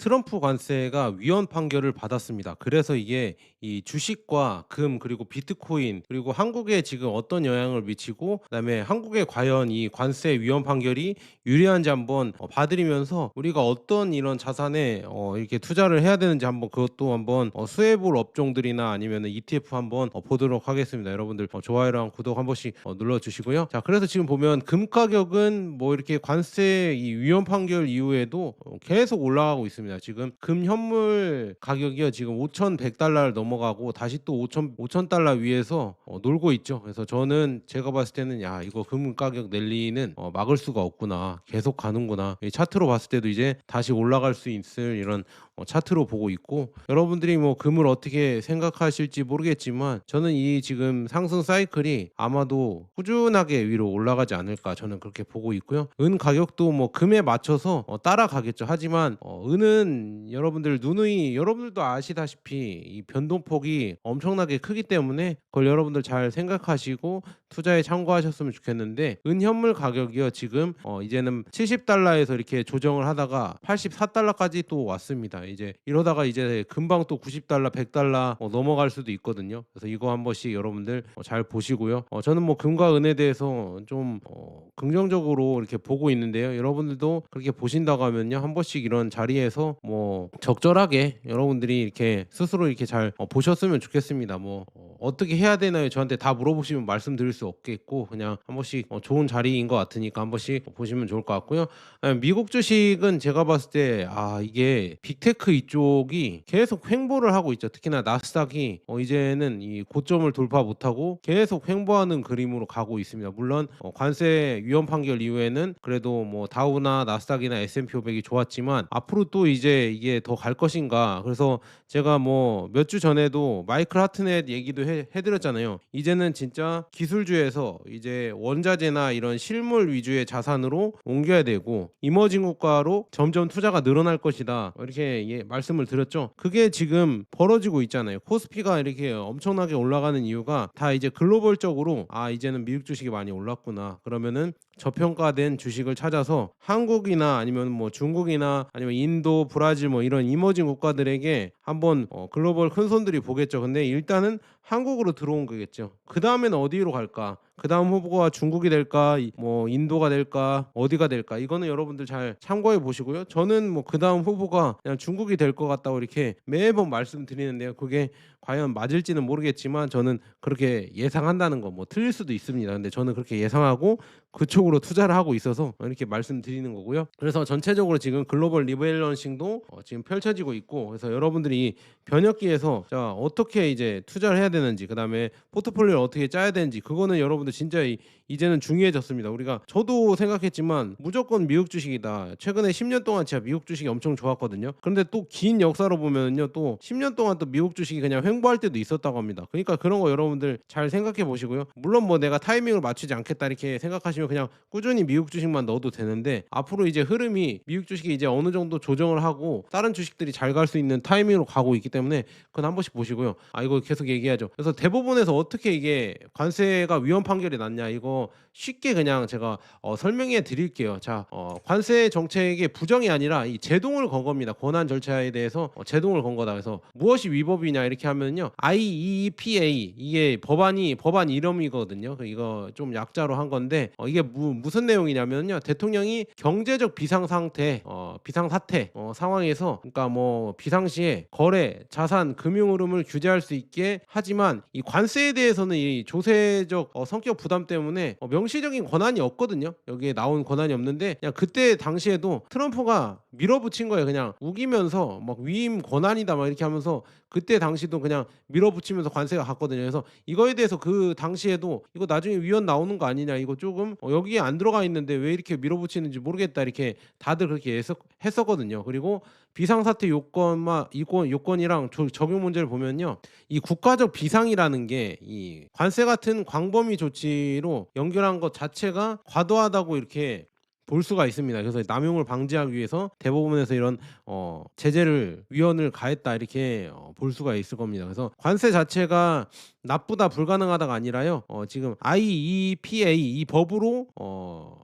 트럼프 관세가 위헌 판결을 받았습니다. 그래서 이게 이 주식과 금 그리고 비트코인 그리고 한국에 지금 어떤 영향을 미치고 그다음에 한국에 과연 이 관세 위헌 판결이 유리한지 한번 봐드리면서 우리가 어떤 이런 자산에 이렇게 투자를 해야 되는지 한번 그것도 한번 수혜볼 업종들이나 아니면은 ETF 한번 보도록 하겠습니다. 여러분들 좋아요랑 구독 한 번씩 눌러주시고요. 자, 그래서 지금 보면 금 가격은 뭐 이렇게 관세 이 위헌 판결 이후에도 계속 올라가고 있습니다. 지금 금 현물 가격이요 지금 5,100달러를 넘어가고 다시 또 5,000달러 위에서 놀고 있죠. 그래서 저는 제가 봤을 때는 야 이거 금 가격 랠리는 막을 수가 없구나. 계속 가는구나. 이 차트로 봤을 때도 이제 다시 올라갈 수 있을 이런 차트로 보고 있고, 여러분들이 뭐 금을 어떻게 생각하실지 모르겠지만 저는 이 지금 상승 사이클이 아마도 꾸준하게 위로 올라가지 않을까 저는 그렇게 보고 있고요. 은 가격도 뭐 금에 맞춰서 따라가겠죠. 하지만 은은 여러분들 누누이 여러분들도 아시다시피 이 변동폭이 엄청나게 크기 때문에 그걸 여러분들 잘 생각하시고 투자에 참고하셨으면 좋겠는데, 은 현물 가격이요 지금 이제는 70달러에서 이렇게 조정을 하다가 84달러까지 또 왔습니다. 이제 이러다가 이제 금방 또 90달러 100달러 넘어갈 수도 있거든요. 그래서 이거 한 번씩 여러분들 잘 보시고요. 저는 뭐 금과 은에 대해서 좀 긍정적으로 이렇게 보고 있는데요. 여러분들도 그렇게 보신다고 하면요 한 번씩 이런 자리에서 뭐 적절하게 여러분들이 이렇게 스스로 이렇게 잘 보셨으면 좋겠습니다. 뭐 어떻게 해야 되나요? 저한테 다 물어보시면 말씀드릴 수 없겠고, 그냥 한 번씩 좋은 자리인 것 같으니까 한 번씩 보시면 좋을 것 같고요. 미국 주식은 제가 봤을 때 이게 빅테크 이쪽이 계속 횡보를 하고 있죠. 특히나 나스닥이 이제는 이 고점을 돌파 못하고 계속 횡보하는 그림으로 가고 있습니다. 물론 관세 위헌 판결 이후에는 그래도 뭐 다우나 나스닥이나 S&P 500이 좋았지만 앞으로 또 이제 이게 더 갈 것인가. 그래서 제가 뭐 몇 주 전에도 마이클 하트넷 얘기도 해드렸잖아요. 이제는 진짜 기술주에서 이제 원자재나 이런 실물 위주의 자산으로 옮겨야 되고 이머징 국가로 점점 투자가 늘어날 것이다, 이렇게 말씀을 드렸죠. 그게 지금 벌어지고 있잖아요. 코스피가 이렇게 엄청나게 올라가는 이유가 다 이제 글로벌적으로 이제는 미국 주식이 많이 올랐구나, 그러면은 저평가된 주식을 찾아서 한국이나 아니면 뭐 중국이나 아니면 인도, 브라질 뭐 이런 이머징 국가들에게 한번 글로벌 큰 손들이 보겠죠. 근데 일단은 한국으로 들어온 거겠죠. 그 다음에는 어디로 갈까? 그 다음 후보가 중국이 될까, 뭐 인도가 될까, 어디가 될까? 이거는 여러분들 잘 참고해 보시고요. 저는 뭐 그 다음 후보가 그냥 중국이 될 것 같다고 이렇게 매번 말씀드리는데요. 그게 과연 맞을지는 모르겠지만 저는 그렇게 예상한다는 거, 뭐 틀릴 수도 있습니다. 근데 저는 그렇게 예상하고 그쪽으로 투자를 하고 있어서 이렇게 말씀드리는 거고요. 그래서 전체적으로 지금 글로벌 리밸런싱도 지금 펼쳐지고 있고, 그래서 여러분들이 변혁기에서 자 어떻게 이제 투자를 해야 되는지, 그다음에 포트폴리오를 어떻게 짜야 되는지, 그거는 여러분들 진짜 이제는 중요해졌습니다. 우리가 저도 생각했지만 무조건 미국 주식이다. 최근에 10년 동안 진짜 미국 주식이 엄청 좋았거든요. 그런데 또 긴 역사로 보면요 또 10년 동안 또 미국 주식이 그냥 횡보할 때도 있었다고 합니다. 그러니까 그런 거 여러분들 잘 생각해 보시고요. 물론 뭐 내가 타이밍을 맞추지 않겠다 이렇게 생각하시면 그냥 꾸준히 미국 주식만 넣어도 되는데, 앞으로 이제 흐름이 미국 주식이 이제 어느 정도 조정을 하고 다른 주식들이 잘 갈 수 있는 타이밍으로 가고 있기 때문에 그건 한 번씩 보시고요. 이거 계속 얘기하죠. 그래서 대법원에서 어떻게 이게 관세가 위헌 판결이 났냐, 이거 쉽게 그냥 제가 설명해 드릴게요. 자, 관세 정책의 부정이 아니라 이 제동을 건 겁니다. 권한 절차에 대해서 제동을 건 거다. 그래서 무엇이 위법이냐 이렇게 하면요, IEEPA, 이게 법안 이름이거든요. 이거 좀 약자로 한 건데 이게 무슨 내용이냐면요, 대통령이 경제적 비상상태 비상사태 상황에서, 그러니까 뭐 비상시에 거래, 자산, 금융 흐름을 규제할 수 있게 하지만 이 관세에 대해서는 이 조세적 성격 부담 때문에 명시적인 권한이 없거든요. 여기에 나온 권한이 없는데 그냥 그때 당시에도 트럼프가 밀어붙인 거예요. 그냥 우기면서 막 위임 권한이다 막 이렇게 하면서 그때 당시도 그냥 밀어붙이면서 관세가 갔거든요. 그래서 이거에 대해서 그 당시에도 이거 나중에 위헌 나오는 거 아니냐, 이거 조금 여기에 안 들어가 있는데 왜 이렇게 밀어붙이는지 모르겠다, 이렇게 다들 그렇게 했었거든요. 그리고 비상사태 요건이랑 적용 문제를 보면요, 이 국가적 비상이라는 게 이 관세 같은 광범위 조치로 연결한 것 자체가 과도하다고 이렇게 볼 수가 있습니다. 그래서 남용을 방지하기 위해서 대법원에서 이런 제재를 위헌을 가했다 이렇게 볼 수가 있을 겁니다. 그래서 관세 자체가 나쁘다 불가능하다가 아니라요. 지금 IEPA 이 법으로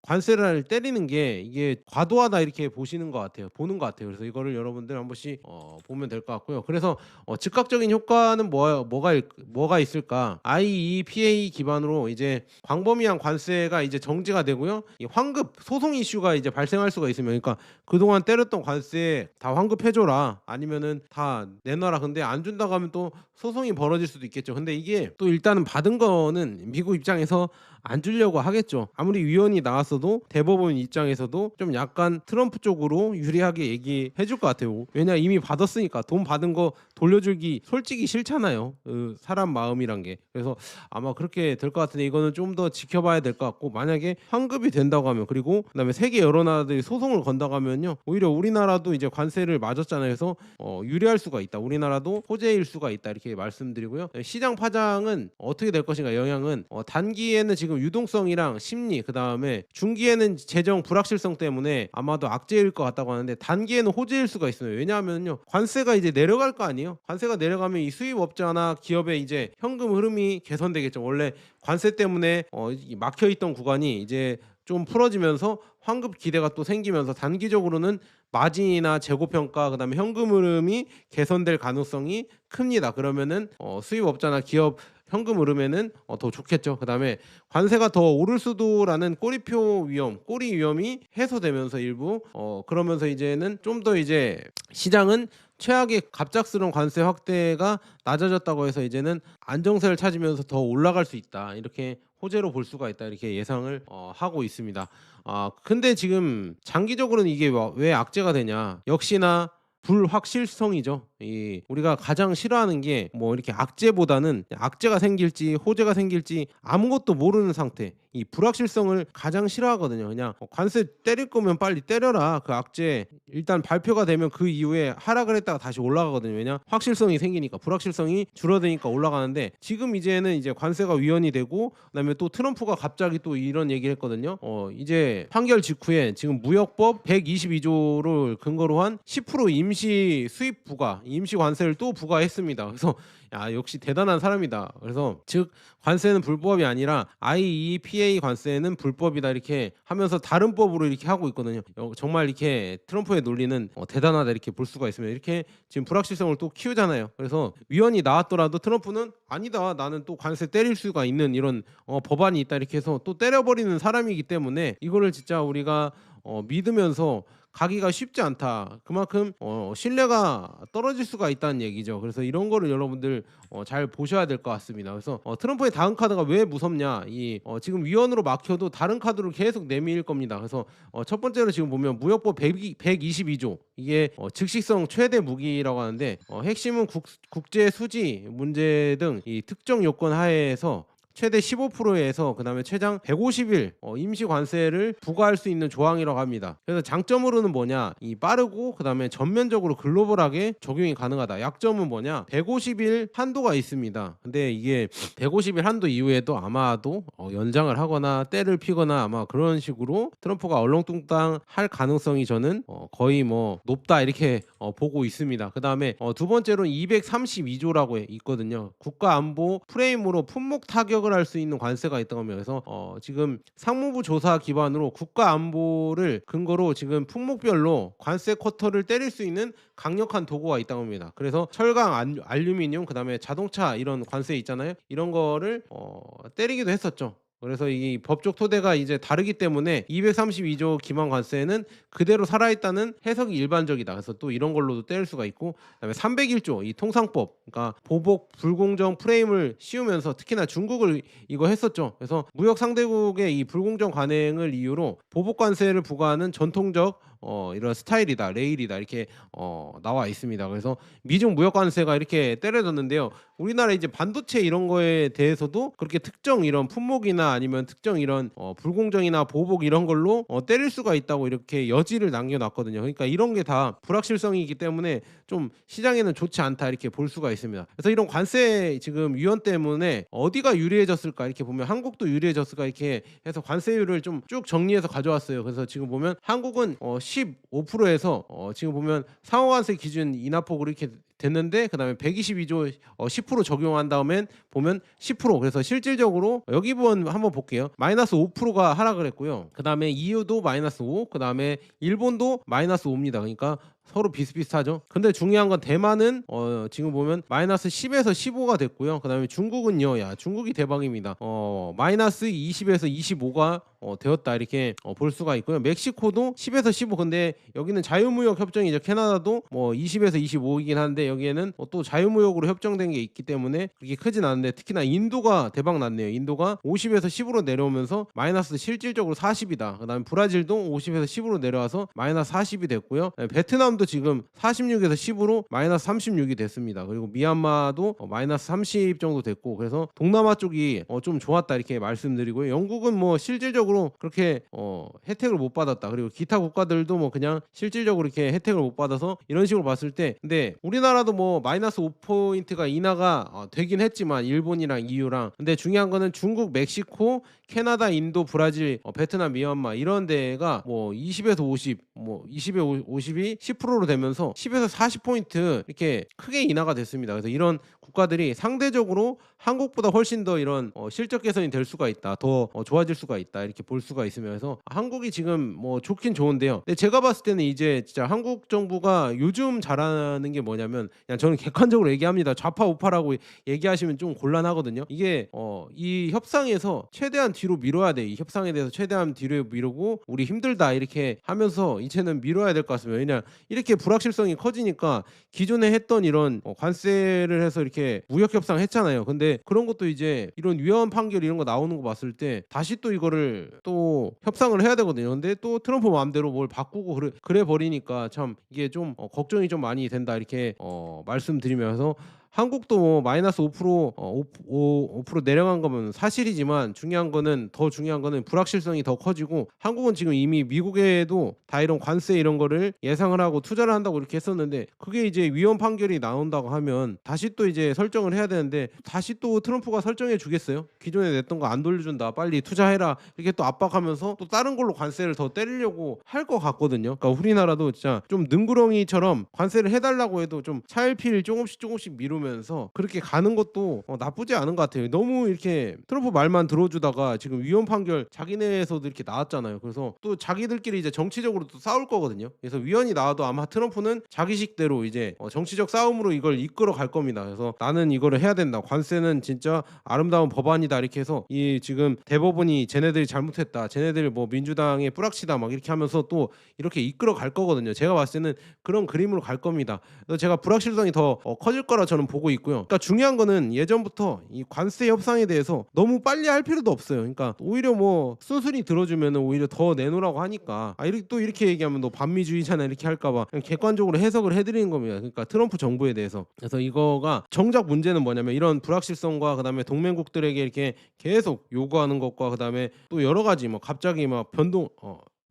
관세를 때리는 게 이게 과도하다 이렇게 보시는 것 같아요. 보는 것 같아요. 그래서 이거를 여러분들 한 번씩 보면 될 것 같고요. 그래서 즉각적인 효과는 뭐가 있을까? IEPA 기반으로 이제 광범위한 관세가 이제 정지가 되고요. 이 환급 소송 이슈가 이제 발생할 수가 있으면, 그러니까 그동안 때렸던 관세 다 환급해줘라, 아니면은 다 내놔라. 근데 안 준다고 하면 또 소송이 벌어질 수도 있겠죠. 근데 이게 또 일단은 받은 거는 미국 입장에서 안 주려고 하겠죠. 아무리 위헌이 나왔어도 대법원 입장에서도 좀 약간 트럼프 쪽으로 유리하게 얘기해 줄 것 같아요. 왜냐, 이미 받았으니까. 돈 받은 거 돌려주기 솔직히 싫잖아요. 사람 마음이란 게. 그래서 아마 그렇게 될 것 같은데, 이거는 좀 더 지켜봐야 될 것 같고, 만약에 환급이 된다고 하면, 그리고 그다음에 세계 여러 나라들이 소송을 건다고 하면요, 오히려 우리나라도 이제 관세를 맞았잖아요. 그래서 유리할 수가 있다. 우리나라도 호재일 수가 있다 이렇게 말씀드리고요. 시장 파장은 어떻게 될 것인가, 영향은 단기에는 지금 유동성이랑 심리, 그다음에 중기에는 재정 불확실성 때문에 아마도 악재일 것 같다고 하는데, 단기에는 호재일 수가 있어요. 왜냐하면요, 관세가 이제 내려갈 거 아니에요. 관세가 내려가면 이 수입업자나 기업의 이제 현금 흐름이 개선되겠죠. 원래 관세 때문에 막혀있던 구간이 이제 좀 풀어지면서 환급 기대가 또 생기면서 단기적으로는 마진이나 재고평가, 그다음에 현금 흐름이 개선될 가능성이 큽니다. 그러면은 수입업자나 기업 현금 흐름에는 더 좋겠죠. 그다음에 관세가 더 오를 수도라는 꼬리 위험이 해소되면서 일부 그러면서 이제는 좀 더 이제 시장은 최악의 갑작스러운 관세 확대가 낮아졌다고 해서 이제는 안정세를 찾으면서 더 올라갈 수 있다, 이렇게 호재로 볼 수가 있다, 이렇게 예상을 하고 있습니다. 근데 지금 장기적으로는 이게 왜 악재가 되냐, 역시나 불확실성이죠. 우리가 가장 싫어하는 게 뭐 이렇게 악재보다는 악재가 생길지 호재가 생길지 아무것도 모르는 상태, 이 불확실성을 가장 싫어하거든요. 그냥 관세 때릴 거면 빨리 때려라. 그 악재 일단 발표가 되면 그 이후에 하락을 했다가 다시 올라가거든요. 왜냐, 확실성이 생기니까. 불확실성이 줄어드니까 올라가는데, 지금 이제는 이제 관세가 위헌이 되고, 그다음에 또 트럼프가 갑자기 또 이런 얘기를 했거든요. 이제 판결 직후에 지금 무역법 122조를 근거로 한 10% 임시 수입 부과, 임시 관세를 또 부과했습니다. 그래서 역시 대단한 사람이다. 그래서 즉 관세는 불법이 아니라 IEPA 관세는 불법이다, 이렇게 하면서 다른 법으로 이렇게 하고 있거든요. 정말 이렇게 트럼프의 논리는 대단하다, 이렇게 볼 수가 있으면, 이렇게 지금 불확실성을 또 키우잖아요. 그래서 위헌이 나왔더라도 트럼프는 아니다, 나는 또 관세 때릴 수가 있는 이런 법안이 있다, 이렇게 해서 또 때려버리는 사람이기 때문에, 이거를 진짜 우리가 믿으면서 가기가 쉽지 않다. 그만큼 신뢰가 떨어질 수가 있다는 얘기죠. 그래서 이런 거를 여러분들 잘 보셔야 될 것 같습니다. 그래서 트럼프의 다음 카드가 왜 무섭냐, 지금 위헌으로 막혀도 다른 카드로 계속 내밀 겁니다. 그래서 첫 번째로 지금 보면 무역법 122조, 이게 즉시성 최대 무기라고 하는데, 핵심은 국제 수지 문제 등 이 특정 요건 하에서 최대 15%에서 그다음에 최장 150일 임시 관세를 부과할 수 있는 조항이라고 합니다. 그래서 장점으로는 뭐냐, 이 빠르고 그다음에 전면적으로 글로벌하게 적용이 가능하다. 약점은 뭐냐, 150일 한도가 있습니다. 근데 이게 150일 한도 이후에도 아마도 연장을 하거나 때를 피거나 아마 그런 식으로 트럼프가 얼렁뚱땅 할 가능성이 저는 거의 높다, 이렇게 보고 있습니다. 그다음에 두 번째로는 232조라고 있거든요. 국가안보 프레임으로 품목 타격을 할 수 있는 관세가 있다고 합니다. 그래서 지금 상무부 조사 기반으로 국가안보를 근거로 지금 품목별로 관세 쿼터를 때릴 수 있는 강력한 도구가 있다고 합니다. 그래서 철강, 알루미늄, 그다음에 자동차 이런 관세 있잖아요. 이런 거를 때리기도 했었죠. 그래서 이 법적 토대가 이제 다르기 때문에 232조 기만 관세는 그대로 살아있다는 해석이 일반적이다. 그래서 또 이런 걸로도 뗄 수가 있고, 그다음에 301조 이 통상법, 그러니까 보복 불공정 프레임을 씌우면서 특히나 중국을 이거 했었죠. 그래서 무역 상대국의 이 불공정 관행을 이유로 보복 관세를 부과하는 전통적 이런 스타일이다, 레일이다 이렇게 나와 있습니다. 그래서 미중 무역 관세가 이렇게 때려졌는데요. 우리나라 이제 반도체 이런 거에 대해서도 그렇게 특정 이런 품목이나 아니면 특정 이런 불공정이나 보복 이런 걸로 때릴 수가 있다고 이렇게 여지를 남겨놨거든요. 그러니까 이런 게 다 불확실성이기 때문에 좀 시장에는 좋지 않다 이렇게 볼 수가 있습니다. 그래서 이런 관세 지금 위원 때문에 어디가 유리해졌을까 이렇게 보면 한국도 유리해졌을까 이렇게 해서 관세율을 좀 쭉 정리해서 가져왔어요. 그래서 지금 보면 한국은 15%에서 지금 보면 상호관세 기준 인하폭으로 이렇게 됐는데 그다음에 122조 10% 적용한 다음엔 보면 10%. 그래서 실질적으로 여기 부분 한번 볼게요. 마이너스 5%가 하락을 했고요. 그다음에 EU도 마이너스 5, 그다음에 일본도 마이너스 5입니다. 그러니까 서로 비슷비슷하죠. 근데 중요한 건 대만은 지금 보면 마이너스 10에서 15가 됐고요. 그다음에 중국은요. 야, 중국이 대박입니다. 마이너스 20에서 25가 되었다 이렇게 볼 수가 있고요. 멕시코도 10에서 15. 근데 여기는 자유무역 협정이죠. 캐나다도 뭐 20에서 25이긴 한데 여기에는 또 자유무역으로 협정된 게 있기 때문에 그렇게 크진 않은데 특히나 인도가 대박 났네요. 인도가 50에서 10으로 내려오면서 마이너스 실질적으로 40이다. 그다음에 브라질도 50에서 10으로 내려와서 마이너스 40이 됐고요. 베트남도 지금 46에서 10으로 마이너스 36이 됐습니다. 그리고 미얀마도 마이너스 30 정도 됐고 그래서 동남아 쪽이 좀 좋았다 이렇게 말씀드리고요. 영국은 뭐 실질적으로 그렇게 혜택을 못 받았다. 그리고 기타 국가들도 뭐 그냥 실질적으로 이렇게 혜택을 못 받아서 이런 식으로 봤을 때 근데 우리나라도 뭐 마이너스 5포인트가 인하가 되긴 했지만 일본이랑 EU랑 근데 중요한 거는 중국, 멕시코, 캐나다, 인도, 브라질, 베트남, 미얀마 이런 데가 뭐 20에서 50, 뭐 20에 50이 10%로 되면서 10에서 40포인트 이렇게 크게 인하가 됐습니다. 그래서 이런 국가들이 상대적으로 한국보다 훨씬 더 이런 실적 개선이 될 수가 있다. 더 좋아질 수가 있다. 이렇게 볼 수가 있으면서 한국이 지금 뭐 좋긴 좋은데요. 근데 제가 봤을 때는 이제 진짜 한국 정부가 요즘 잘하는 게 뭐냐면 그냥 저는 객관적으로 얘기합니다. 좌파 우파라고 얘기하시면 좀 곤란하거든요. 이게 이 협상에서 최대한 뒤로 밀어야 돼. 이 협상에 대해서 최대한 뒤로 미루고 우리 힘들다 이렇게 하면서 이제는 밀어야 될 것 같습니다. 왜냐 이렇게 불확실성이 커지니까 기존에 했던 이런 관세를 해서 이렇게 무역 협상 했잖아요. 근데 그런 것도 이제 이런 위헌 판결 이런 거 나오는 거 봤을 때 다시 또 이거를 또 협상을 해야 되거든요. 근데 또 트럼프 마음대로 뭘 바꾸고 그래 버리니까 참 이게 좀 걱정이 좀 많이 된다 이렇게 말씀드리면서 한국도 뭐 마이너스 5% 5% 내려간 거면 사실이지만 중요한 거는 불확실성이 더 커지고 한국은 지금 이미 미국에도 다 이런 관세 이런 거를 예상을 하고 투자를 한다고 이렇게 했었는데 그게 이제 위헌 판결이 나온다고 하면 다시 또 이제 설정을 해야 되는데 다시 또 트럼프가 설정해 주겠어요? 기존에 냈던 거 안 돌려준다 빨리 투자해라 이렇게 또 압박하면서 또 다른 걸로 관세를 더 때리려고 할 것 같거든요. 그러니까 우리나라도 진짜 좀 능구렁이처럼 관세를 해달라고 해도 좀 차일피일 조금씩 미루면서 그렇게 가는 것도 나쁘지 않은 것 같아요. 너무 이렇게 트럼프 말만 들어주다가 지금 위헌 판결 자기네에서도 이렇게 나왔잖아요. 그래서 또 자기들끼리 이제 정치적으로 또 싸울 거거든요. 그래서 위헌이 나와도 아마 트럼프는 자기식대로 이제 정치적 싸움으로 이걸 이끌어 갈 겁니다. 그래서 나는 이거를 해야 된다. 관세는 진짜 아름다운 법안이다. 이렇게 해서 이 지금 대법원이 쟤네들이 잘못했다. 쟤네들 뭐 민주당의 뿌락치다 막 이렇게 하면서 또 이렇게 이끌어 갈 거거든요. 제가 봤을 때는 그런 그림으로 갈 겁니다. 그래서 제가 불확실성이 더 커질 거라 저는 보고 있고요. 그러니까 중요한 거는 예전부터 이 관세 협상에 대해서 너무 빨리 할 필요도 없어요. 그러니까 오히려 뭐 순순히 들어주면 오히려 더 내놓으라고 하니까 이렇게 또 이렇게 얘기하면 너 반미주의잖아 이렇게 할까봐 그냥 객관적으로 해석을 해드리는 겁니다. 그러니까 트럼프 정부에 대해서. 그래서 이거가 정작 문제는 뭐냐면 이런 불확실성과 그다음에 동맹국들에게 이렇게 계속 요구하는 것과 그다음에 또 여러 가지 뭐 갑자기 막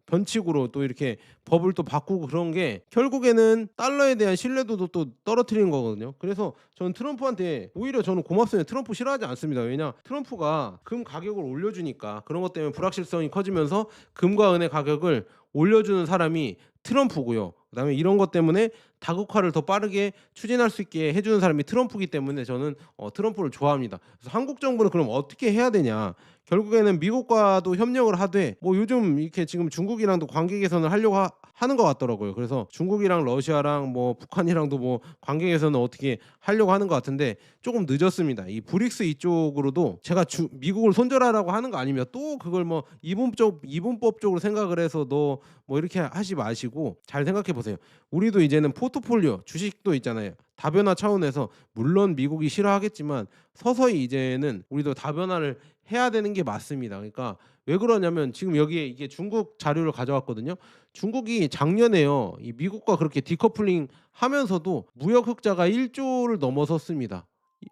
변칙으로 또 이렇게 법을 또 바꾸고 그런 게 결국에는 달러에 대한 신뢰도도 또 떨어뜨리는 거거든요. 그래서 저는 트럼프한테 오히려 저는 고맙습니다. 트럼프 싫어하지 않습니다. 왜냐 트럼프가 금 가격을 올려주니까 그런 것 때문에 불확실성이 커지면서 금과 은의 가격을 올려주는 사람이 트럼프고요. 그다음에 이런 것 때문에 다국화를 더 빠르게 추진할 수 있게 해주는 사람이 트럼프이기 때문에 저는 트럼프를 좋아합니다. 그래서 한국 정부는 그럼 어떻게 해야 되냐? 결국에는 미국과도 협력을 하되 뭐 요즘 이렇게 지금 중국이랑도 관계 개선을 하려고 하는 것 같더라고요. 그래서 중국이랑 러시아랑 뭐 북한이랑도 뭐 관계 개선을 어떻게 하려고 하는 것 같은데 조금 늦었습니다. 이 브릭스 이쪽으로도 제가 미국을 손절하라고 하는 거 아니면 또 그걸 뭐 이분법적으로 생각을 해서 너 뭐 이렇게 하지 마시고 잘 생각해 보세요. 우리도 이제는 포트폴리오 주식도 있잖아요. 다변화 차원에서 물론 미국이 싫어하겠지만 서서히 이제는 우리도 다변화를 해야 되는 게 맞습니다. 그러니까 왜 그러냐면 지금 여기에 이게 중국 자료를 가져왔거든요. 중국이 작년에요. 이 미국과 그렇게 디커플링 하면서도 무역 흑자가 1 조를 넘어섰습니다.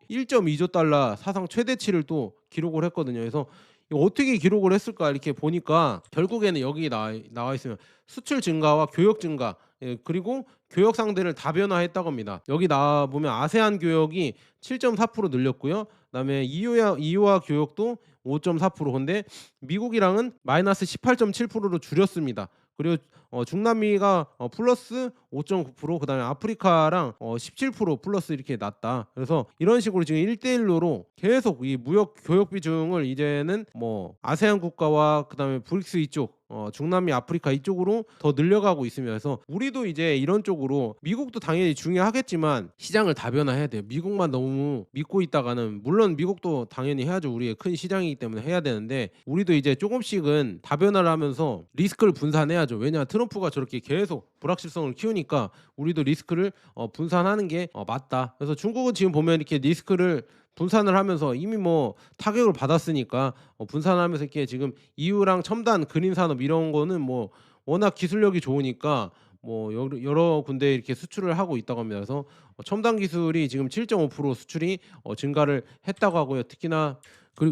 1.2조 달러 사상 최대치를 또 기록을 했거든요. 그래서 이거 어떻게 기록을 했을까 이렇게 보니까 결국에는 여기 나와 있으면 수출 증가와 교역 증가, 예, 그리고 교역 상대를 다변화했다고 합니다. 여기 나와 보면 아세안 교역이 7.4% 늘렸고요. 그다음에 EU와 교역도 5.4%. 근데 미국이랑은 마이너스 18.7%로 줄였습니다. 그리고 중남미가 플러스 5.9%, 그다음에 아프리카랑 17% 플러스 이렇게 났다. 그래서 이런 식으로 지금 1대1로 계속 이 무역 교역 비중을 이제는 뭐 아세안 국가와 그다음에 브릭스 이쪽, 중남미 아프리카 이쪽으로 더 늘려가고 있으면서 그래서 우리도 이제 이런 쪽으로, 미국도 당연히 중요하겠지만 시장을 다변화해야 돼요. 미국만 너무 믿고 있다가는, 물론 미국도 당연히 해야죠. 우리의 큰 시장이기 때문에 해야 되는데 우리도 이제 조금씩은 다변화를 하면서 리스크를 분산해야죠. 왜냐, 트럼프가 저렇게 계속 불확실성을 키우니까 우리도 리스크를 분산하는 게 맞다. 그래서 중국은 지금 보면 이렇게 리스크를 분산을 하면서 이미 뭐 타격을 받았으니까 분산하면서 이렇게 지금 EU랑 첨단 그린 산업 이런 거는 뭐 워낙 기술력이 좋으니까 뭐 여러 군데 이렇게 수출을 하고 있다고 합니다. 그래서 첨단 기술이 지금 7.5% 수출이 증가를 했다고 하고요. 특히나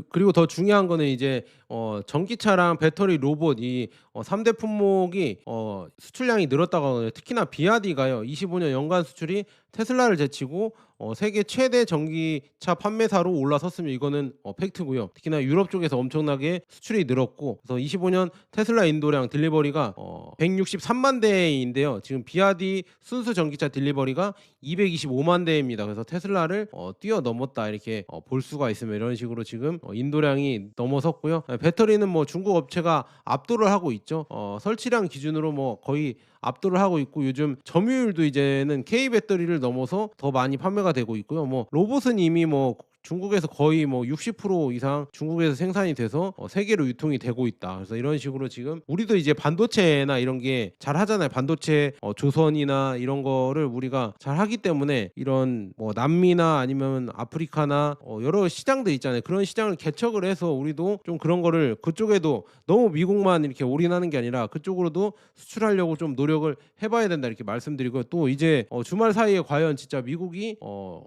그리고 더 중요한 거는 이제 전기차랑 배터리, 로봇 이 3대 품목이 수출량이 늘었다고 하거든요. 특히나 비아디가요. 25년 연간 수출이 테슬라를 제치고 세계 최대 전기차 판매사로 올라섰으면 이거는 팩트고요. 특히나 유럽 쪽에서 엄청나게 수출이 늘었고, 그래서 25년 테슬라 인도량 딜리버리가 163만 대인데요. 지금 비아디 순수 전기차 딜리버리가 225만 대입니다. 그래서 테슬라를 뛰어넘었다 이렇게 볼 수가 있으면 이런 식으로 지금 인도량이 넘어섰고요. 배터리는 뭐 중국 업체가 압도를 하고 있죠. 설치량 기준으로 뭐 거의 압도를 하고 있고, 요즘 점유율도 이제는 K 배터리를 넘어서 더 많이 판매가 되고 있고요. 뭐 로봇은 이미 뭐 중국에서 거의 뭐 60% 이상 중국에서 생산이 돼서 세계로 유통이 되고 있다. 그래서 이런 식으로 지금 우리도 이제 반도체나 이런 게 잘 하잖아요. 반도체 조선이나 이런 거를 우리가 잘 하기 때문에 이런 뭐 남미나 아니면 아프리카나 여러 시장들 있잖아요. 그런 시장을 개척을 해서 우리도 좀 그런 거를 그쪽에도 너무 미국만 이렇게 올인하는 게 아니라 그쪽으로도 수출하려고 좀 노력을 해봐야 된다 이렇게 말씀드리고, 또 이제 주말 사이에 과연 진짜 미국이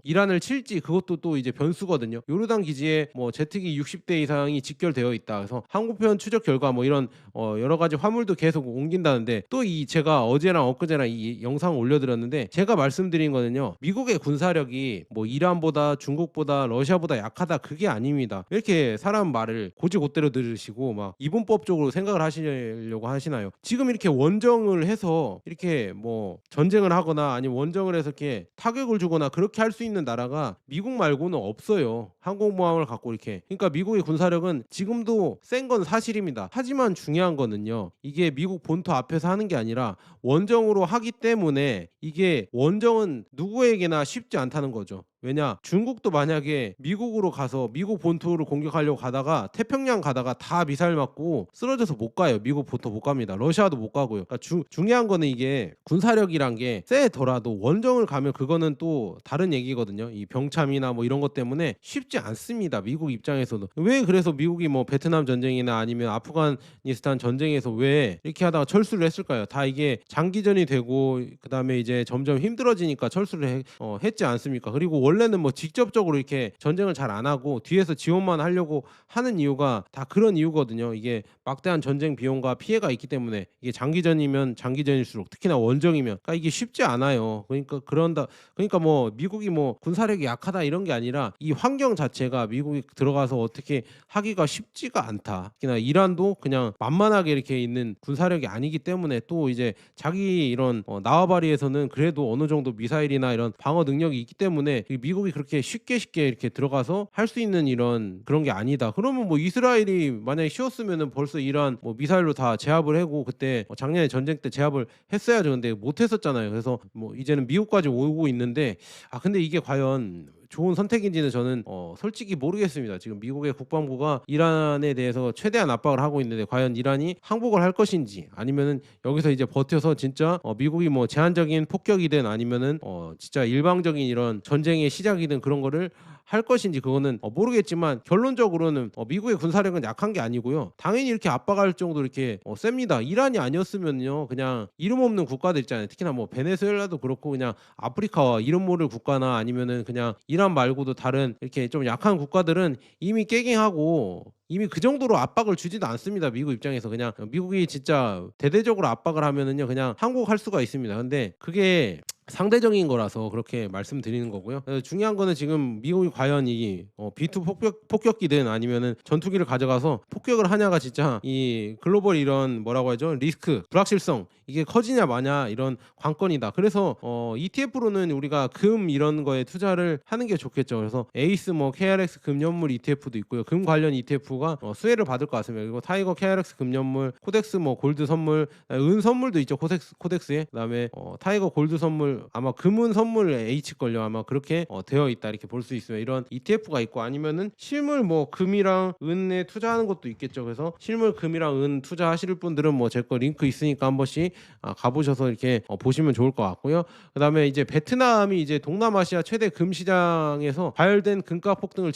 이란을 칠지 그것도 또 이제 변수거든요. 요르단 기지에 뭐 제트기 60대 이상이 직결되어 있다. 그래서 항공편 추적 결과 뭐 이런 여러 가지 화물도 계속 옮긴다는데, 또 이 제가 어제랑 엊그제랑 이 영상을 올려드렸는데 제가 말씀드린 거는요, 미국의 군사력이 뭐 이란보다 중국보다 러시아보다 약하다 그게 아닙니다. 왜 이렇게 사람 말을 고지고대로 들으시고 막 이분법적으로 생각을 하시려고 하시나요? 지금 이렇게 원정을 해서 이렇게 뭐 전쟁을 하거나 아니면 원정을 해서 이렇게 타격을 주거나 그렇게 할 수 있는 나라가 미국 말고는 없어요. 항공모함을 갖고 이렇게. 그러니까 미국의 군사력은 지금도 센 건 사실입니다. 하지만 중요한 거는요, 이게 미국 본토 앞에서 하는 게 아니라 원정으로 하기 때문에 이게 원정은 누구에게나 쉽지 않다는 거죠. 왜냐, 중국도 만약에 미국으로 가서 미국 본토를 공격하려고 가다가 태평양 가다가 다 미사일 맞고 쓰러져서 못 가요. 미국 본토 못 갑니다. 러시아도 못 가고요. 그러니까 중요한 거는 이게 군사력이란 게 세더라도 원정을 가면 그거는 또 다른 얘기거든요. 이 병참이나 뭐 이런 것 때문에 쉽지 않습니다. 미국 입장에서도. 왜 그래서 미국이 뭐 베트남 전쟁이나 아니면 아프가니스탄 전쟁에서 왜 이렇게 하다가 철수를 했을까요? 다 이게 장기전이 되고 그다음에 이제 점점 힘들어지니까 철수를 했지 않습니까? 그리고 원래는 뭐 직접적으로 이렇게 전쟁을 잘 안 하고 뒤에서 지원만 하려고 하는 이유가 다 그런 이유거든요. 이게 막대한 전쟁 비용과 피해가 있기 때문에. 이게 장기전이면 장기전일수록, 특히나 원정이면, 그러니까 이게 쉽지 않아요. 그러니까 뭐 미국이 뭐 군사력이 약하다 이런 게 아니라 이 환경 자체가 미국이 들어가서 어떻게 하기가 쉽지가 않다. 특히나 이란도 그냥 만만하게 이렇게 있는 군사력이 아니기 때문에, 또 이제 자기 이런 나와바리에서는 그래도 어느 정도 미사일이나 이런 방어 능력이 있기 때문에 미국이 그렇게 쉽게 이렇게 들어가서 할 수 있는 이런 그런 게 아니다. 그러면 뭐 이스라엘이 만약에 쉬웠으면은 벌써 이란 뭐 미사일로 다 제압을 하고, 그때 작년에 전쟁 때 제압을 했어야죠. 근데 못 했었잖아요. 그래서 뭐 이제는 미국까지 오고 있는데, 근데 이게 과연 좋은 선택인지는 저는 솔직히 모르겠습니다. 지금 미국의 국방부가 이란에 대해서 최대한 압박을 하고 있는데 과연 이란이 항복을 할 것인지, 아니면은 여기서 이제 버텨서 진짜 미국이 뭐 제한적인 폭격이든 아니면은 진짜 일방적인 이런 전쟁의 시작이든 그런 거를 할 것인지 그거는 모르겠지만 결론적으로는 미국의 군사력은 약한 게 아니고요. 당연히 이렇게 압박할 정도로 이렇게 셉니다. 이란이 아니었으면요. 그냥 이름 없는 국가들 있잖아요. 특히나 뭐 베네수엘라도 그렇고 그냥 아프리카와 이름 모를 국가나 아니면은 그냥 이란 말고도 다른 이렇게 좀 약한 국가들은 이미 깨갱하고 이미 그 정도로 압박을 주지도 않습니다. 미국 입장에서 그냥 미국이 진짜 대대적으로 압박을 하면은요. 그냥 항복할 수가 있습니다. 근데 그게 상대적인 거라서 그렇게 말씀드리는 거고요. 중요한 거는 지금 미국이 과연 이 B2 폭격기든 아니면은 전투기를 가져가서 폭격을 하냐가 진짜 이 글로벌 이런 뭐라고 하죠? 리스크, 불확실성 이게 커지냐 마냐 이런 관건이다. 그래서 ETF로는 우리가 금 이런 거에 투자를 하는 게 좋겠죠. 그래서 에이스 뭐 KRX 금연물 ETF도 있고요. 금 관련 ETF가 수혜를 받을 것 같습니다. 그리고 타이거 KRX 금연물, 코덱스 뭐 골드 선물, 은 선물도 있죠. 코덱스에. 그다음에 타이거 골드 선물 아마 금은 선물 H 걸요. 아마 그렇게 되어 있다 이렇게 볼 수 있어요. 이런 ETF가 있고 아니면은 실물 뭐 금이랑 은에 투자하는 것도 있겠죠. 그래서 실물 금이랑 은 투자하실 분들은 뭐 제 거 링크 있으니까 한 번씩 가보셔서 이렇게 보시면 좋을 것 같고요. 그다음에 이제 베트남이 이제 동남아시아 최대 금 시장에서 과열된 금가 폭등을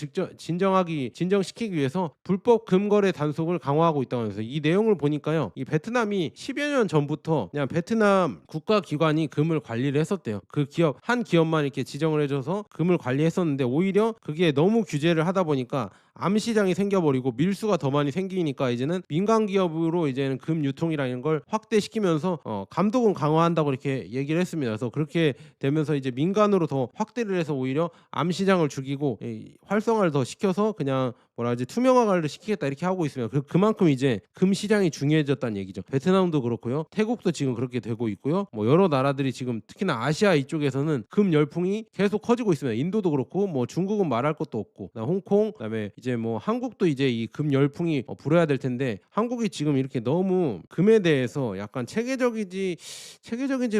진정시키기 위해서 불법 금 거래 단속을 강화하고 있다고 해서 이 내용을 보니까요. 이 베트남이 10여 년 전부터 그냥 베트남 국가 기관이 금을 관리를 했었대요. 그 기업 한 기업만 이렇게 지정을 해줘서 금을 관리했었는데 오히려 그게 너무 규제를 하다 보니까 암 시장이 생겨버리고 밀수가 더 많이 생기니까 이제는 민간 기업으로 이제는 금 유통이라는 걸 확대시키면서 감독은 강화한다고 이렇게 얘기를 했습니다. 그래서 그렇게 되면서 이제 민간으로 더 확대를 해서 오히려 암 시장을 죽이고 활성화를 더 시켜서 그냥 뭐라 하지 투명화를 시키겠다 이렇게 하고 있습니다. 그만큼 이제 금 시장이 중요해졌다는 얘기죠. 베트남도 그렇고요. 태국도 지금 그렇게 되고 있고요. 뭐 여러 나라들이 지금 특히나 아시아 이쪽에서는 금 열풍이 계속 커지고 있습니다. 인도도 그렇고 뭐 중국은 말할 것도 없고 홍콩 그다음에 이제 뭐 한국도 이제 이 금 열풍이 불어야 될 텐데 한국이 지금 이렇게 너무 금에 대해서 약간 체계적인지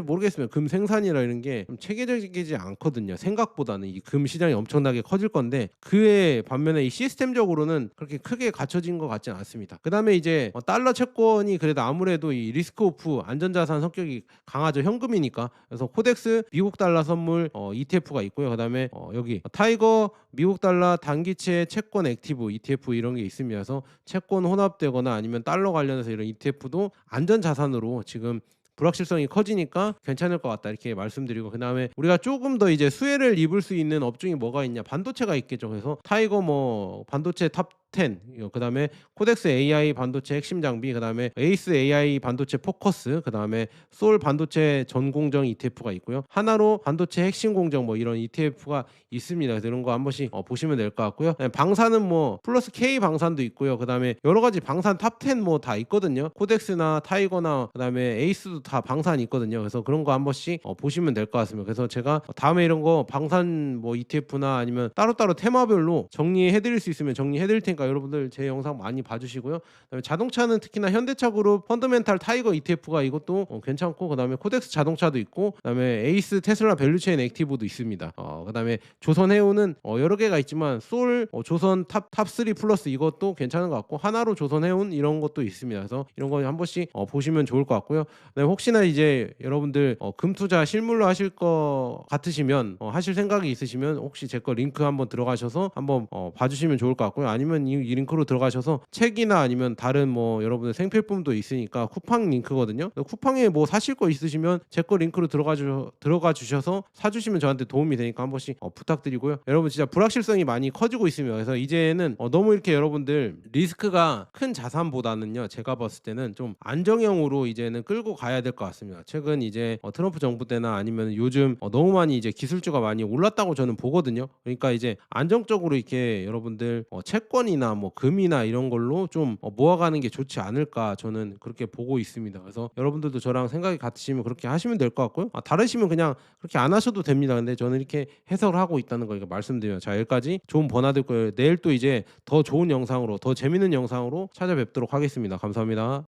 모르겠습니다. 금 생산이라 이런 게 좀 체계적이지 않거든요. 생각보다는 이 금 시장이 엄청나게 커질 건데 그에 반면에 이 시스템적으로는 그렇게 크게 갖춰진 것 같지는 않습니다. 그다음에 이제 달러 채권이 그래도 아무래도 이 리스크 오프 안전자산 성격이 강하죠. 현금이니까. 그래서 코덱스 미국 달러 선물 ETF가 있고요. 그다음에 여기 타이거 미국 달러 단기채 채권 액티브 ETF 이런 게 있습니다. 그래서 채권 혼합되거나 아니면 달러 관련해서 이런 ETF도 안전자산으로 지금 불확실성이 커지니까 괜찮을 것 같다 이렇게 말씀드리고 그다음에 우리가 조금 더 이제 수혜를 입을 수 있는 업종이 뭐가 있냐 반도체가 있겠죠. 그래서 타이거 뭐 반도체 탑 10, 그다음에 코덱스 AI 반도체 핵심 장비, 그다음에 에이스 AI 반도체 포커스, 그다음에 솔 반도체 전공정 ETF가 있고요. 하나로 반도체 핵심 공정 뭐 이런 ETF가 있습니다. 그래서 이런 거 한 번씩 보시면 될 것 같고요. 방산은 뭐 플러스 K 방산도 있고요. 그다음에 여러 가지 방산 탑 10 뭐 다 있거든요. 코덱스나 타이거나 그다음에 에이스도 다 방산이 있거든요. 그래서 그런 거 한 번씩 보시면 될 것 같습니다. 그래서 제가 다음에 이런 거 방산 뭐 ETF나 아니면 따로따로 테마별로 정리해 드릴 수 있으면 정리해 드릴 테니까 여러분들 제 영상 많이 봐주시고요. 그다음에 자동차는 특히나 현대차 그룹 펀더멘탈 타이거 ETF가 이것도 괜찮고 그다음에 코덱스 자동차도 있고 그다음에 에이스 테슬라 밸류체인 액티브도 있습니다. 그다음에 조선해운은 여러 개가 있지만 솔 조선 탑3 플러스 이것도 괜찮은 것 같고 하나로 조선해운 이런 것도 있습니다. 그래서 이런 거 한 번씩 보시면 좋을 것 같고요. 혹시나 이제 여러분들 금 투자 실물로 하실 것 같으시면 하실 생각이 있으시면 혹시 제 거 링크 한번 들어가셔서 한번 봐주시면 좋을 것 같고요. 아니면 이 링크로 들어가셔서 책이나 아니면 다른 뭐 여러분들 생필품도 있으니까 쿠팡 링크거든요. 쿠팡에 뭐 사실 거 있으시면 제 거 링크로 들어가 주셔서 사주시면 저한테 도움이 되니까 한 번씩 부탁드리고요. 여러분 진짜 불확실성이 많이 커지고 있습니다. 그래서 이제는 너무 이렇게 여러분들 리스크가 큰 자산보다는요 제가 봤을 때는 좀 안정형으로 이제는 끌고 가야 될 것 같습니다. 최근 이제 트럼프 정부 때나 아니면 요즘 너무 많이 이제 기술주가 많이 올랐다고 저는 보거든요. 그러니까 이제 안정적으로 이렇게 여러분들 채권이나 뭐 금이나 이런 걸로 좀 모아가는 게 좋지 않을까 저는 그렇게 보고 있습니다. 그래서 여러분들도 저랑 생각이 같으시면 그렇게 하시면 될 것 같고요. 다르시면 그냥 그렇게 안 하셔도 됩니다. 근데 저는 이렇게 해석을 하고 있다는 거 말씀드려요. 자 여기까지 좋은 번화될 거예요. 내일 또 이제 더 좋은 영상으로 더 재밌는 영상으로 찾아뵙도록 하겠습니다. 감사합니다.